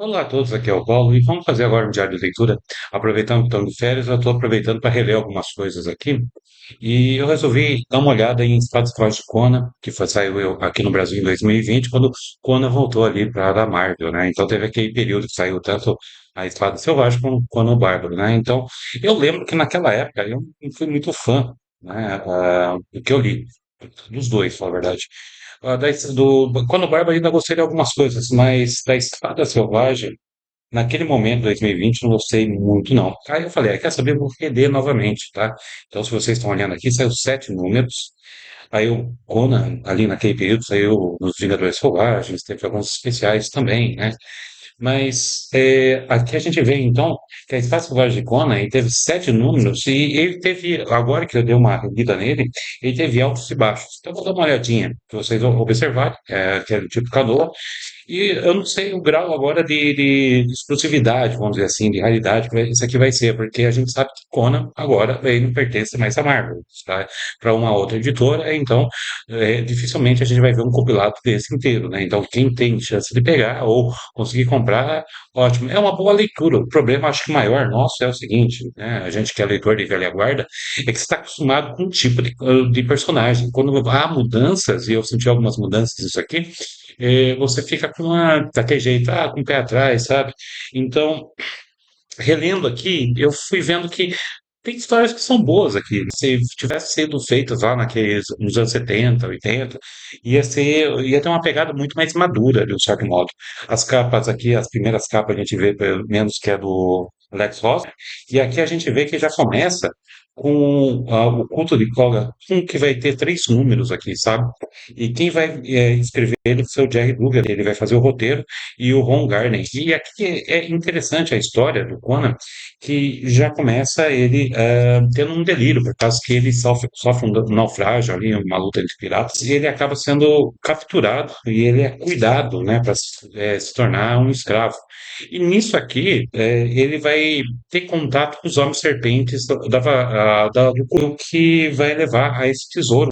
Olá a todos, aqui é o Paulo e vamos fazer agora um diário de leitura. Aproveitando que estamos de férias, eu estou aproveitando para reler algumas coisas aqui e eu resolvi dar uma olhada em Espada Selvagem de Conan, que saiu aqui no Brasil em 2020, quando Conan voltou ali para a da Marvel, né? Então teve aquele período que saiu tanto a Espada Selvagem como Conan o Bárbaro, né? Então eu lembro que naquela época eu não fui muito fã, né, do que eu li, dos dois, na verdade. Quando o Barba ainda gostei de algumas coisas, mas da Espada Selvagem, naquele momento, 2020, não gostei muito, não. Aí eu falei, quer saber? Eu vou reler novamente, tá? Então, se vocês estão olhando aqui, saiu 7 números. Aí o Conan, ali naquele período, saiu nos Vingadores Selvagens, teve alguns especiais também, né? Mas aqui a gente vê, então, que a Espada Selvagem de Conan, ele teve 7 números e ele teve, agora que eu dei uma lida nele, ele teve altos e baixos. Então, eu vou dar uma olhadinha para vocês observarem, que é do tipo canoa, e eu não sei o grau agora de exclusividade, vamos dizer assim, de raridade que isso aqui vai ser, porque a gente sabe que Conan agora ele não pertence mais à Marvel, está para uma outra editora, então dificilmente a gente vai ver um compilado desse inteiro, né? Então, quem tem chance de pegar ou conseguir comprar, ótimo. É uma boa leitura. O problema, acho que maior nosso é o seguinte, né? A gente que é leitor de velha guarda, é que você está acostumado com um tipo de personagem. Quando há mudanças, e eu senti algumas mudanças nisso aqui, você fica daquele jeito, com o pé atrás, sabe? Então, relendo aqui, eu fui vendo que tem histórias que são boas aqui. Se tivesse sido feitas lá nos anos 70, 80, ia ter uma pegada muito mais madura, de um certo modo. As capas aqui, as primeiras capas a gente vê, pelo menos, que é do Alex Ross, e aqui a gente vê que já começa com o culto de Koga, que vai ter 3 números aqui, sabe? E quem vai escrever ele vai ser o Jerry Dugan, ele vai fazer o roteiro, e o Ron Garney. E aqui é interessante a história do Conan, que já começa ele tendo um delírio, por causa que ele sofre um naufrágio ali, uma luta entre piratas, e ele acaba sendo capturado e ele é cuidado, né, para se tornar um escravo. E nisso aqui, ele vai ter contato com os homens serpentes do Cthulhu, que vai levar a esse tesouro.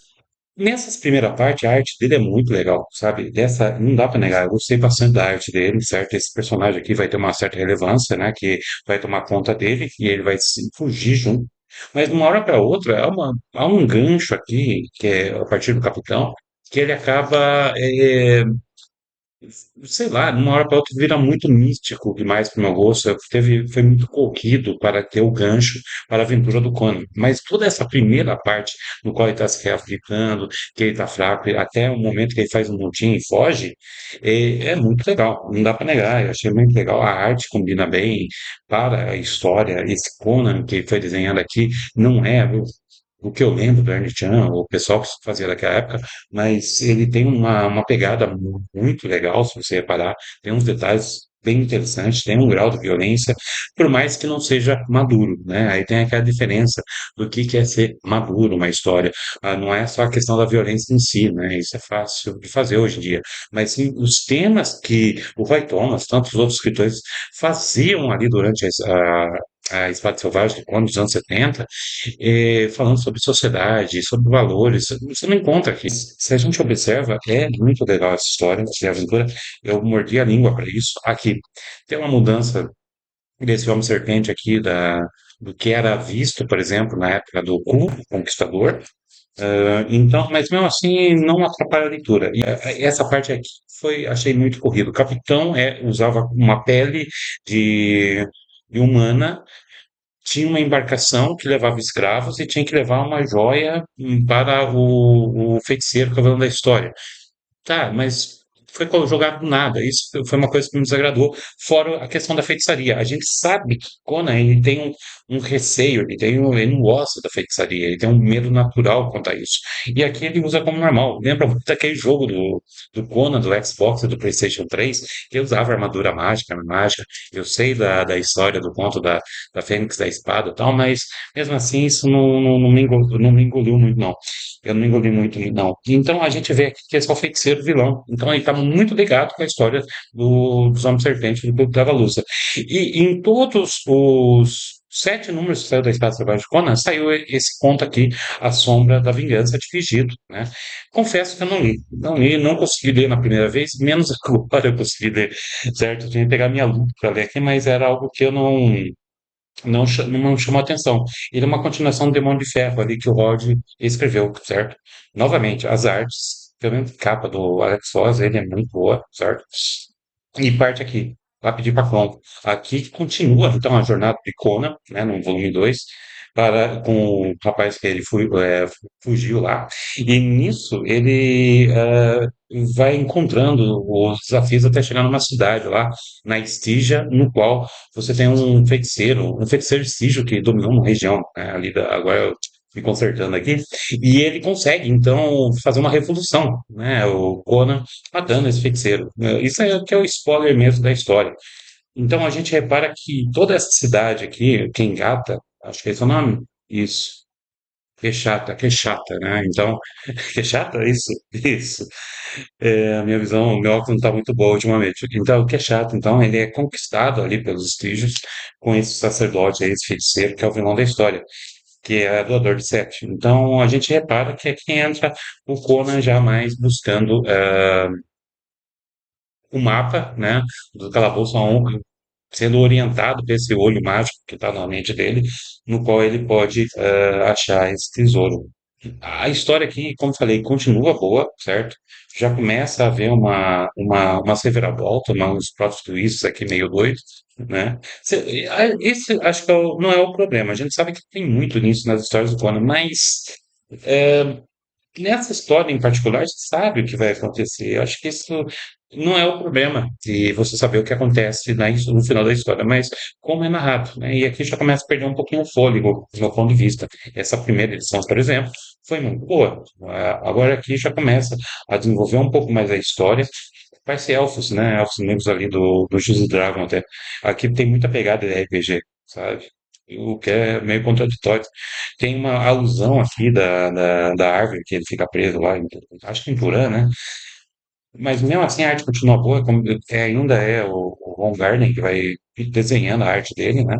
Nessas primeira parte, a arte dele é muito legal, sabe? Dessa, não dá pra negar, eu gostei bastante da arte dele, certo? Esse personagem aqui vai ter uma certa relevância, né? Que vai tomar conta dele e ele vai se fugir junto. Mas de uma hora para outra, há um gancho aqui, que é a partir do capitão, que ele acaba sei lá, de uma hora para outra vira muito místico demais para o meu gosto. Foi muito corrido para ter o gancho para a aventura do Conan. Mas toda essa primeira parte, no qual ele está se reafirmando, que ele está fraco, até o momento que ele faz um montinho e foge, é muito legal. Não dá para negar. Eu achei muito legal. A arte combina bem para a história. Esse Conan que foi desenhado aqui não é o que eu lembro do Ernie Chan, o pessoal que fazia naquela época, mas ele tem uma pegada muito legal, se você reparar, tem uns detalhes bem interessantes, tem um grau de violência, por mais que não seja maduro, né? Aí tem aquela diferença do que é ser maduro uma história. Não é só a questão da violência em si, né? Isso é fácil de fazer hoje em dia, mas sim os temas que o Roy Thomas, tantos outros escritores faziam ali durante a Espada Selvagem, nos anos 70, falando sobre sociedade, sobre valores. Você não encontra aqui. Se a gente observa, é muito legal essa história de aventura. Eu mordi a língua para isso. Aqui tem uma mudança desse Homem-Serpente aqui, do que era visto, por exemplo, na época do Ku, Conquistador. Então, mas mesmo assim, não atrapalha a leitura. E essa parte aqui achei muito corrido. O capitão usava uma pele de, de humana, tinha uma embarcação que levava escravos e tinha que levar uma joia para o feiticeiro, que é o vilão da história. Tá, mas foi jogado do nada. Isso foi uma coisa que me desagradou. Fora a questão da feitiçaria. A gente sabe que Conan ele tem um receio, ele não gosta da feitiçaria, ele tem um medo natural quanto a isso. E aqui ele usa como normal. Lembra muito daquele jogo do Conan, do Xbox e do PlayStation 3, que ele usava armadura mágica, arma mágica. Eu sei da história do conto da Fênix da Espada e tal, mas mesmo assim isso não me engoliu muito, não. Eu não engoli muito, não. Então a gente vê aqui que é só feiticeiro vilão. Então ele está muito ligado com a história dos Homens Serpentes do Clube da Lúcia. E em todos os sete números que saiu da Espada Selvagem de Conan, saiu esse conto aqui, A Sombra da Vingança de Vigito, né? Confesso que eu não li, não li, não consegui ler na primeira vez, menos agora eu consegui ler, certo? Eu tinha que pegar minha lupa para ler aqui, mas era algo que eu não chamou atenção. Ele é uma continuação do Demônio de Ferro ali que o Rod escreveu, certo? Novamente, as artes, pelo menos a capa do Alex Ross, ele é muito boa, certo? E parte aqui, Lápide Papão. Aqui continua, então, a jornada de Conan, né, no volume 2 com o rapaz que ele fugiu lá. E nisso ele vai encontrando os desafios até chegar numa cidade lá, na Estígia, no qual você tem um feiticeiro estígio que dominou uma região, né, agora eu me consertando aqui, e ele consegue, então, fazer uma revolução, né, o Conan matando esse feiticeiro. Isso é o que é o spoiler mesmo da história. Então a gente repara que toda essa cidade aqui, Kengata, acho que é esse o nome, isso, que é chata, né? Então, que é chata, isso, isso. A minha visão, meu óculos não está muito boa ultimamente. Então, o que é chato, então, ele é conquistado ali pelos estígios com esse sacerdote, aí, esse feiticeiro, que é o vilão da história, que é a doador de Sete. Então, a gente repara que aqui entra o Conan já mais buscando o mapa, né, do calabouço sendo orientado por esse olho mágico que está na mente dele, no qual ele pode achar esse tesouro. A história aqui, como falei, continua boa, certo? Já começa a haver uma reviravolta, uns plot twists aqui meio doidos, né? Esse acho que não é o problema. A gente sabe que tem muito nisso nas histórias do Conan, mas nessa história em particular, você sabe o que vai acontecer. Eu acho que isso não é o problema de você saber o que acontece no final da história, mas como é narrado, né? E aqui já começa a perder um pouquinho o fôlego, do meu ponto de vista. Essa primeira edição, por exemplo, foi muito boa. Agora aqui já começa a desenvolver um pouco mais a história. Vai ser elfos, né? Elfos negros ali do X Dragon até. Aqui tem muita pegada de RPG, sabe? O que é meio contraditório. Tem uma alusão aqui da árvore que ele fica preso lá, acho que em Purã, né? Mas mesmo assim a arte continua boa, ainda é o Ron Garden que vai desenhando a arte dele, né?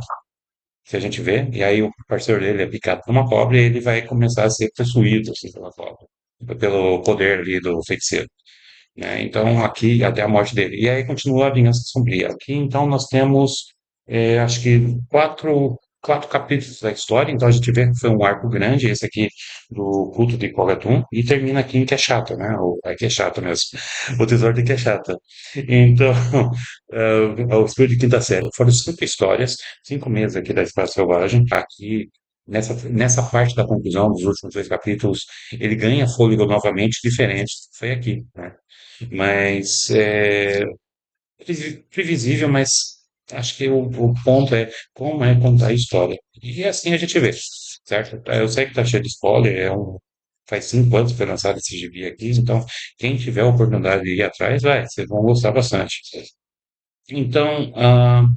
Que a gente vê, e aí o parceiro dele é picado por uma cobra e ele vai começar a ser possuído assim, pela cobra, pelo poder ali do feiticeiro, né? Então aqui até a morte dele. E aí continua a Vingança Sombria. Aqui então nós temos acho que quatro capítulos da história, então a gente vê que foi um arco grande, esse aqui do culto de Kogatun, e termina aqui em que é chato, né? Aqui é chato mesmo. O tesouro de que é chato. Então, o espírito de quinta série. Foram cinco histórias, 5 meses aqui da Espada Selvagem. Aqui, nessa parte da conclusão dos últimos dois capítulos, ele ganha fôlego novamente, diferente. Foi aqui, né? Mas previsível, mas acho que o ponto é como é contar a história. E assim a gente vê, certo? Eu sei que tá cheio de spoiler, faz 5 anos que foi lançado esse gibi aqui, então quem tiver a oportunidade de ir atrás, vocês vão gostar bastante. Então,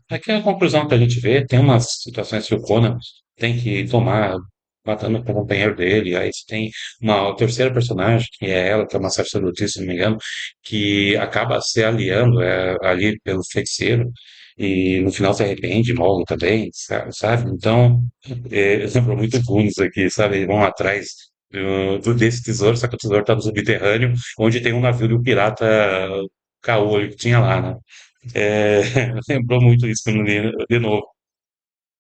aqui é a conclusão que a gente vê, tem umas situações que o Conan tem que tomar, matando com o companheiro dele, aí você tem uma terceira personagem, que é ela, que é uma sacerdotisa, se não me engano, que acaba se aliando ali pelo feiticeiro, e no final se arrepende, morre também, sabe? Então, lembrou muito Goonies aqui, sabe? Eles vão atrás desse tesouro, só que o tesouro está no subterrâneo, onde tem um navio de um pirata caolho que tinha lá, né? É, lembrou muito isso quando li de novo.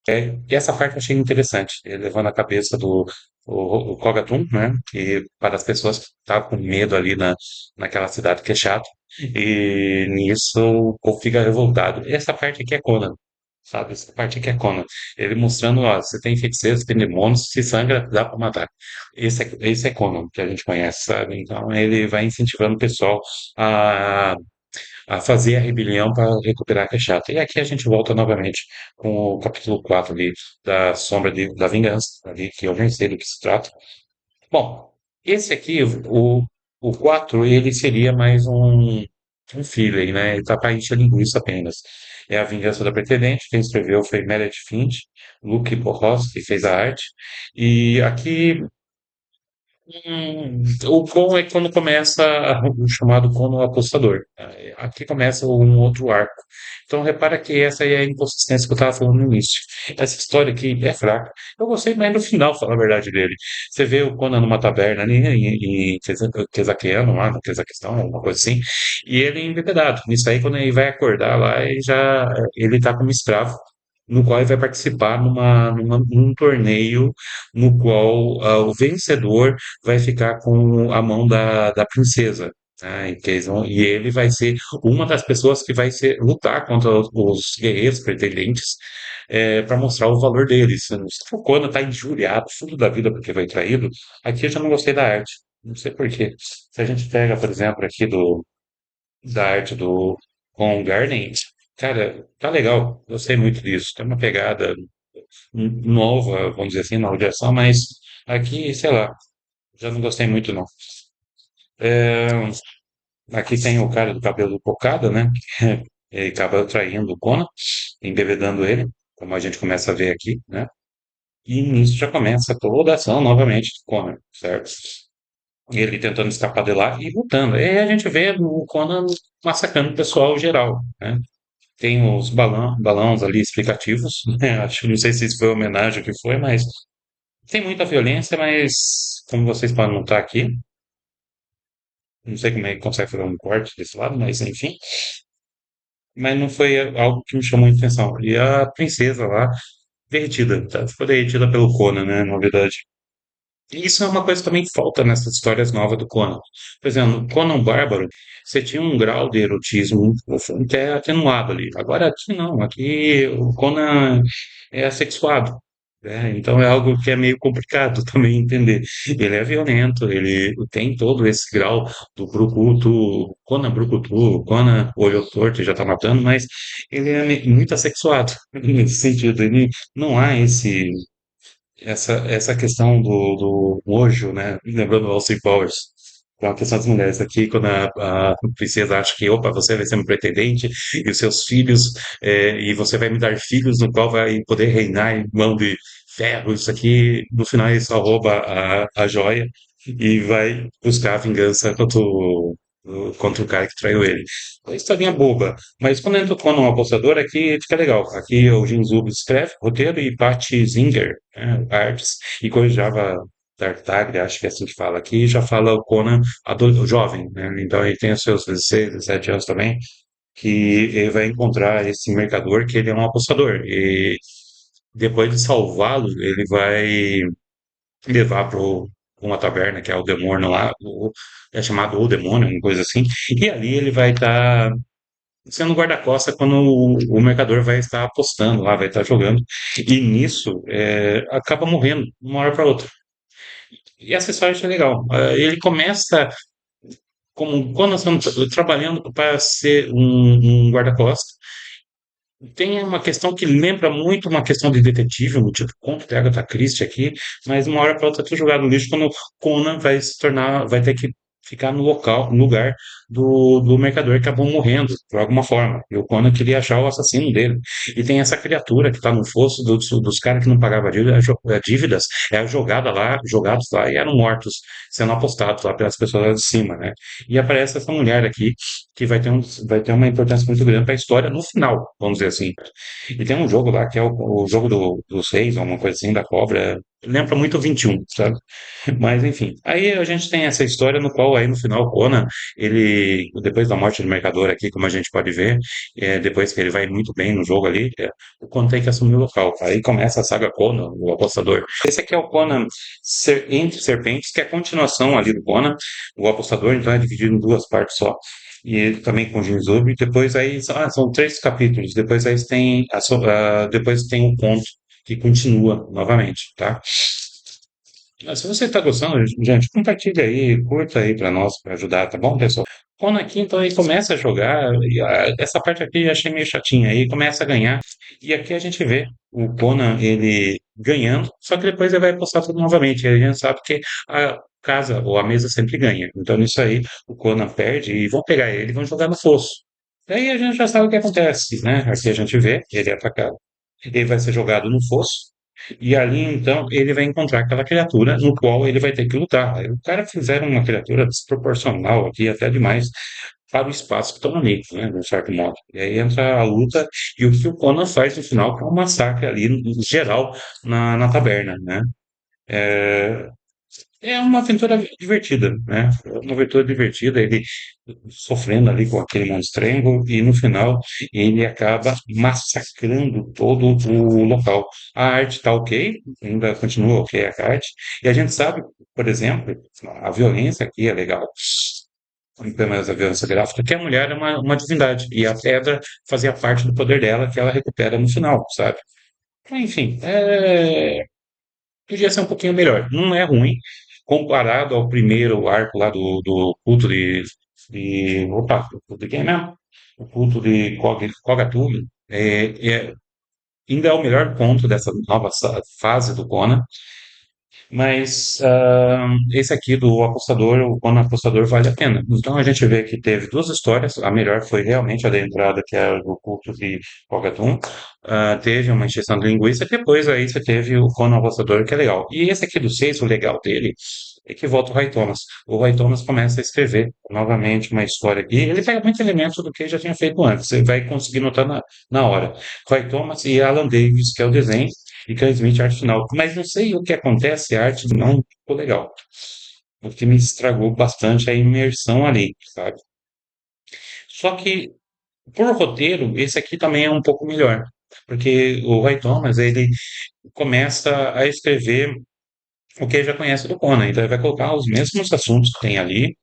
E essa parte eu achei interessante, levando a cabeça o Kogatun, né? E para as pessoas que estavam com medo ali naquela cidade que é chato, e nisso o povo fica revoltado. Essa parte aqui é Conan, sabe? Essa parte aqui é Conan. Ele mostrando, ó, você tem feiticeiros, tem demônios, se sangra, dá para matar. Esse é Conan, que a gente conhece, sabe? Então ele vai incentivando o pessoal a fazer a rebelião para recuperar a Caixata. E aqui a gente volta novamente com o capítulo 4 ali, da Sombra da Vingança, ali, que eu nem sei do que se trata. Bom, esse aqui, o 4 ele seria mais um filler, né? Ele tá para encher linguiça apenas. É a Vingança da Pretendente, quem escreveu foi Meredith Finch, Luke Borros, que fez a arte. E aqui O com é quando começa o chamado Conan apostador. Aqui começa um outro arco. Então repara que essa aí é a inconsistência que eu estava falando no início. Essa história aqui é fraca. Eu gostei mais no final, falar a verdade dele. Você vê o Conan numa taberna ali em Quezaqueano, lá no Quezaquistão, alguma coisa assim, e ele é embebedado. Nisso aí, quando ele vai acordar lá, ele está como escravo, no qual ele vai participar num torneio no qual o vencedor vai ficar com a mão da princesa. Né? E ele vai ser uma das pessoas que vai lutar contra os guerreiros pretendentes para mostrar o valor deles. Se o Conan está injuriado, fundo da vida porque foi traído, aqui eu já não gostei da arte. Não sei por quê. Se a gente pega, por exemplo, aqui da arte do Ron Garden, cara, tá legal. Gostei muito disso. Tem uma pegada nova, vamos dizer assim, na direção, mas aqui, sei lá, já não gostei muito, não. É, aqui tem o cara do cabelo cocada, né? Ele acaba traindo o Conan, embebedando ele, como a gente começa a ver aqui, né? E nisso já começa toda a ação novamente do Conan, certo? Ele tentando escapar de lá e lutando. E aí a gente vê o Conan massacrando o pessoal geral, né? Tem os balões ali explicativos, né? Acho, não sei se isso foi homenagem ou o que foi, mas tem muita violência, mas como vocês podem notar aqui, não sei como é que consegue fazer um corte desse lado, mas enfim. Mas não foi algo que me chamou a atenção. E a princesa lá, derretida, tá? Ficou derretida pelo Conan, né? Na verdade. E isso é uma coisa que também falta nessas histórias novas do Conan. Por exemplo, no Conan Bárbaro, você tinha um grau de erotismo até atenuado ali. Agora aqui não, aqui o Conan é assexuado. Né? Então é algo que é meio complicado também entender. Ele é violento, ele tem todo esse grau do Brucutu, Conan olho torto e já tá matando, mas ele é muito assexuado nesse sentido. Ele não há essa questão do nojo, né? Lembrando o Austin Powers, com a questão das mulheres aqui, quando a princesa acha que, opa, você vai ser meu pretendente, e os seus filhos, e você vai me dar filhos, no qual vai poder reinar em mão de ferro, isso aqui, no final ele só rouba a joia e vai buscar a vingança contra o cara que traiu ele. É uma historinha boba, mas quando entra o Conan Apostador, aqui fica legal. Aqui o Jin Zub escreve, roteiro, e Patty Zinger, né, artes, e Kojava Tartaglia, acho que é assim que fala aqui, já fala o Conan adulto, jovem, né? Então ele tem os seus 16, 17 anos também, que ele vai encontrar esse mercador que ele é um apostador. E depois de salvá-lo, ele vai levar para uma taberna, que é o demônio lá, é chamado O Demônio, uma coisa assim, e ali ele vai estar sendo guarda-costas quando o mercador vai estar apostando lá, vai estar jogando, e nisso acaba morrendo de uma hora para outra. E essa história é legal. Ele começa como quando nós estamos trabalhando para ser um guarda-costas. Tem uma questão que lembra muito uma questão de detetive, um tipo conto de Agatha Christie aqui, mas uma hora para outra tu jogado no lixo quando Conan vai se tornar, vai ter que ficar no lugar do mercador que acabou morrendo, de alguma forma. E o Conan queria achar o assassino dele. E tem essa criatura que está no fosso dos caras que não pagavam dívidas, é jogada lá, jogados lá e eram mortos, sendo apostados lá pelas pessoas lá de cima, né? E aparece essa mulher aqui que vai ter uma importância muito grande para a história no final, vamos dizer assim. E tem um jogo lá que é o jogo dos reis, ou uma coisa assim, da cobra. Lembra muito o 21, sabe? Mas enfim. Aí a gente tem essa história no qual aí no final Conan, ele, depois da morte do mercador aqui, como a gente pode ver, depois que ele vai muito bem no jogo ali, o Conan tem que assumir o local. Aí começa a saga Conan, o apostador. Esse aqui é o Conan Entre Serpentes, que é a continuação ali do Conan, o apostador, então é dividido em duas partes só e ele também com Jinzuriki. Depois aí são três capítulos. Depois aí tem depois tem um conto que continua novamente, tá? Se você está gostando, gente, compartilha aí, curta aí para nós, para ajudar, tá bom, pessoal? Quando aqui, então, aí começa a jogar, e, essa parte aqui eu achei meio chatinha, aí começa a ganhar, e aqui a gente vê o Conan, ele ganhando, só que depois ele vai postar tudo novamente, e a gente sabe que a casa ou a mesa sempre ganha, então nisso aí o Conan perde e vão pegar ele e vão jogar no fosso. Daí a gente já sabe o que acontece, né? Aqui a gente vê, ele é atacado, ele vai ser jogado no fosso, E ali, então, ele vai encontrar aquela criatura no qual ele vai ter que lutar. Aí o cara fizeram uma criatura desproporcional aqui, até demais, para o espaço que estão ali, né, de um certo modo. E aí entra a luta e o que o Conan faz no final, que é um massacre ali, geral, na taberna, né? É, é uma aventura divertida, né? É uma aventura divertida, ele sofrendo ali com aquele monstrengo e no final ele acaba massacrando todo o local. A arte tá ok, ainda continua ok a arte, e a gente sabe, por exemplo, a violência aqui é legal. Pelo menos a violência gráfica, que a mulher é uma divindade, e a pedra fazia parte do poder dela, que ela recupera no final, sabe? Enfim, podia ser um pouquinho melhor. Não é ruim, comparado ao primeiro arco lá do culto opa, o culto de quem mesmo? O culto de Kog'Atuli. Ainda é o melhor ponto dessa nova fase do Conan, mas esse aqui do apostador, o Conan Apostador, vale a pena. Então a gente vê que teve duas histórias. A melhor foi realmente a da entrada, que era do culto de Kogatum. Teve uma encheção de linguiça. Depois aí você teve o Conan Apostador, que é legal. E esse aqui do 6, o legal dele é que volta o Roy Thomas. O Roy Thomas começa a escrever novamente uma história aqui. Ele pega muitos elementos do que ele já tinha feito antes. Você vai conseguir notar na hora. Roy Thomas e Alan Davis, que é o desenho e transmite a arte final. Mas não sei o que acontece, a arte não ficou legal. O que me estragou bastante a imersão ali, sabe? Só que, por roteiro, esse aqui também é um pouco melhor. Porque o Roy Thomas, ele começa a escrever o que ele já conhece do Conan. Então, ele vai colocar os mesmos assuntos que tem ali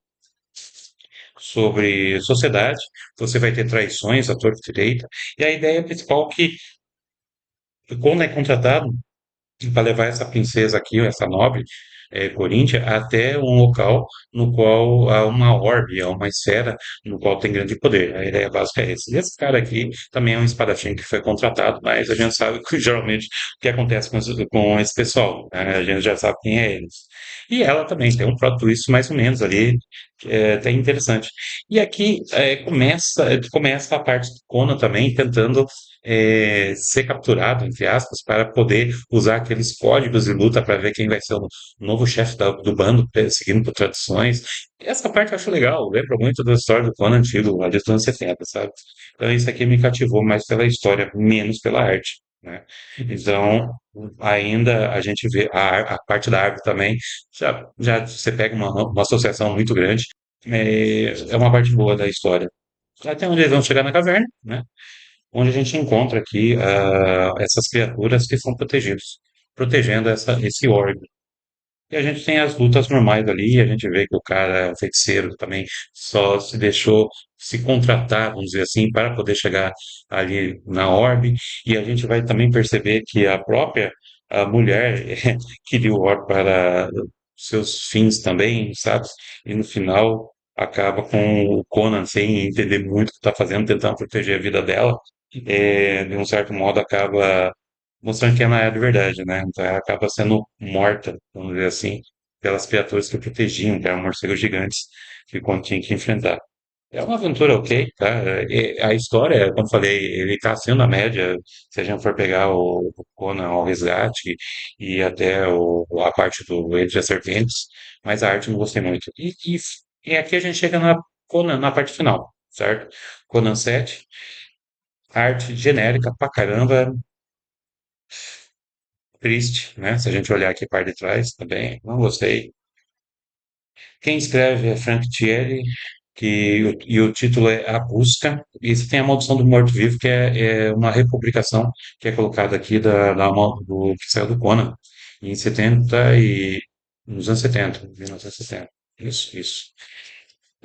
sobre sociedade. Você vai ter traições, à torta e direita. E a ideia principal é que o Conan é contratado para levar essa princesa aqui, essa nobre coríntia, até um local no qual há uma orbe, há uma esfera no qual tem grande poder. A ideia básica é essa. E esse cara aqui também é um espadachim que foi contratado, mas a gente sabe que geralmente o que acontece com esse pessoal, né? A gente já sabe quem é eles. E ela também tem um plot twist mais ou menos ali, que é até interessante. E aqui começa a parte do Conan também tentando ser capturado, entre aspas, para poder usar aqueles códigos de luta para ver quem vai ser o novo chefe do bando, seguindo por tradições. Essa parte eu acho legal, lembra muito da história do Conan antigo, lá dos anos 70, sabe? Então isso aqui me cativou mais pela história, menos pela arte, né? Então, ainda a gente vê a parte da árvore também, já você pega uma associação muito grande, é uma parte boa da história. Até onde eles vão chegar na caverna, né? Onde a gente encontra aqui essas criaturas que são protegidas, protegendo esse orbe. E a gente tem as lutas normais ali, a gente vê que o cara, o feiticeiro também, só se deixou se contratar, vamos dizer assim, para poder chegar ali na orbe. E a gente vai também perceber que a própria a mulher queria o orbe para seus fins também, sabe? E no final acaba com o Conan sem entender muito o que está fazendo, tentando proteger a vida dela. De um certo modo acaba mostrando que ela é de verdade, né? Então ela acaba sendo morta, vamos dizer assim, pelas criaturas que protegiam, que eram morcegos gigantes que quando tinha que enfrentar. É uma aventura ok, tá? A história, como falei, ele tá acima da média, se a gente for pegar o Conan ao resgate e até a parte do Entre as Serpentes, mas a arte eu não gostei muito. E aqui a gente chega na Conan, na parte final, certo? Conan 7, arte genérica pra caramba, triste, né? Se a gente olhar aqui a parte de trás também, não gostei. Quem escreve é Frank Thierry, e o título é A Busca. E você tem a Maldição do Morto-Vivo, que é uma republicação que é colocada aqui do que saiu do Conan em 70 e nos anos 70, 1970. Isso.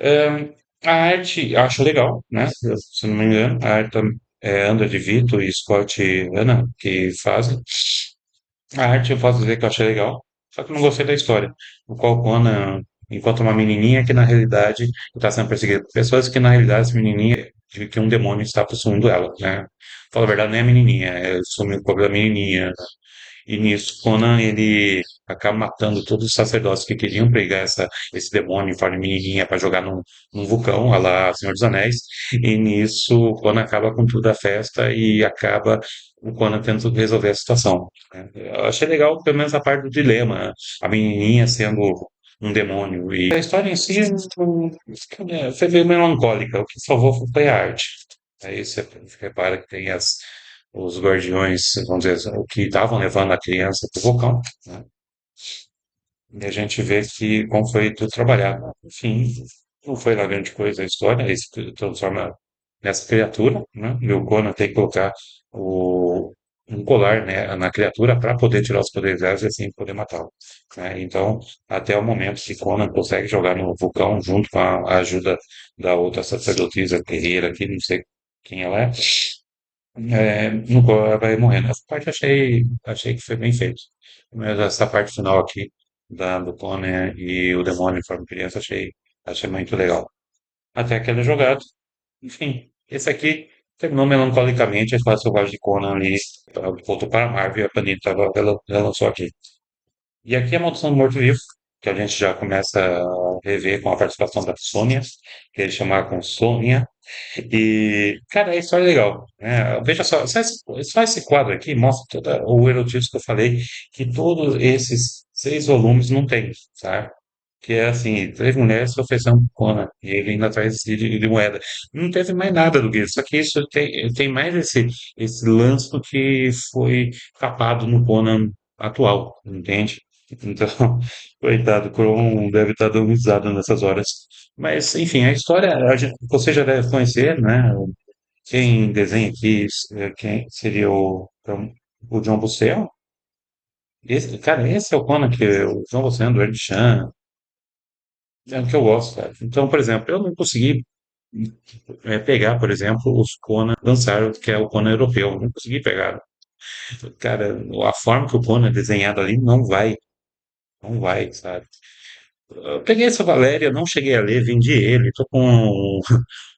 Ahn, a arte eu acho legal, né? Se não me engano, a arte é Andra de Vito e Scott Hanna que fazem. A arte eu posso dizer que eu achei legal, só que eu não gostei da história. O qual Conan encontra uma menininha que na realidade está sendo perseguida por pessoas que na realidade essa menininha que um demônio está possuindo ela, né? Fala a verdade, não é a menininha, é some o corpo da menininha. E nisso, Conan, ele acaba matando todos os sacerdotes que queriam pregar esse demônio em forma de menininha para jogar num vulcão, a lá Senhor dos Anéis. E nisso, Conan acaba com tudo a festa e acaba o Conan tendo que resolver a situação, né? Eu achei legal, pelo menos a parte do dilema, né? A menininha sendo um demônio. E a história em si foi meio melancólica. O que salvou foi a arte. Aí você repara que tem os guardiões, vamos dizer, o que estavam levando a criança para o vulcão, né? E a gente vê que como foi tudo trabalhado. Enfim, não foi lá grande coisa a história, ele se transforma nessa criatura, né? E o Conan tem que colocar o, um colar, né, na criatura para poder tirar os poderes dela e assim poder matá-lo, né? Então, até o momento que Conan consegue jogar no vulcão junto com a ajuda da outra sacerdotisa guerreira, que não sei quem ela é, no qual ela vai morrendo. Essa parte achei que foi bem feito. Mas essa parte final aqui do Conan e o demônio em forma de criança achei muito legal. Até que ele é jogado. Enfim, esse aqui terminou melancolicamente a fase selvagem de Conan ali, voltou para a Marvel e a Panini relançou aqui. E aqui é a Maldição do Morto-Vivo, que a gente já começa a rever com a participação da Sônia, que eles chamaram com Sônia, e, cara, a história é legal, né? Veja só esse quadro aqui mostra todo o erotismo que eu falei, que todos esses 6 volumes não tem, sabe? Que é assim, 3 mulheres se oferecendo por Conan, e ele indo atrás de moeda. Não teve mais nada do que isso, só que isso tem mais esse lance do que foi capado no Conan atual, entende? Então, coitado, o Kron deve estar dando risada nessas horas. Mas, enfim, a história você já deve conhecer, né? Quem desenha aqui, quem seria o John Bucel. Cara, esse é o Conan que o John Bucel, do Ed Chan, é o que eu gosto, cara. Então, por exemplo, eu não consegui pegar, por exemplo, os Conan lançaram, que é o Conan europeu. Não consegui pegar. Cara, a forma que o Conan é desenhado ali não vai, sabe? Eu peguei essa Valéria, não cheguei a ler, vendi ele. Tô com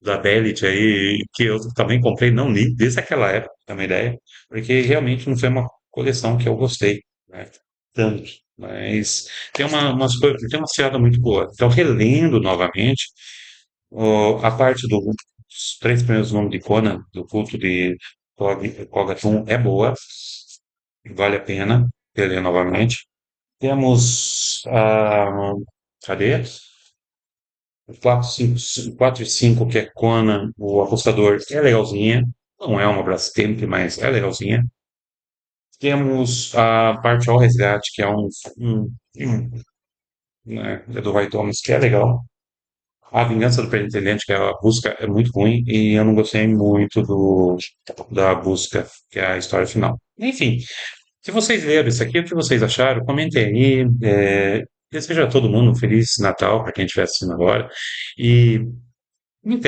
da Bellet aí, que eu também comprei, não li, desde aquela época, pra ter uma ideia, porque realmente não foi uma coleção que eu gostei, né? Tanto. Mas umas coisas, tem uma tirada muito boa. Então, relendo novamente, a parte dos 3 primeiros volumes de Conan, do culto de Kogatum, é boa, vale a pena reler novamente. Temos cadê? O 4 e 5 que é Conan, o Apostador, é legalzinha. Não é uma Brastemp, mas é legalzinha. Temos a parte ao resgate, que é né, é do Roy Thomas, que é legal. A Vingança do Pretendente, que é a busca, é muito ruim. E eu não gostei muito da busca, que é a história final. Enfim, se vocês leram isso aqui, o que vocês acharam? Comentem aí. Desejo a todo mundo um Feliz Natal, para quem estiver assistindo agora. E me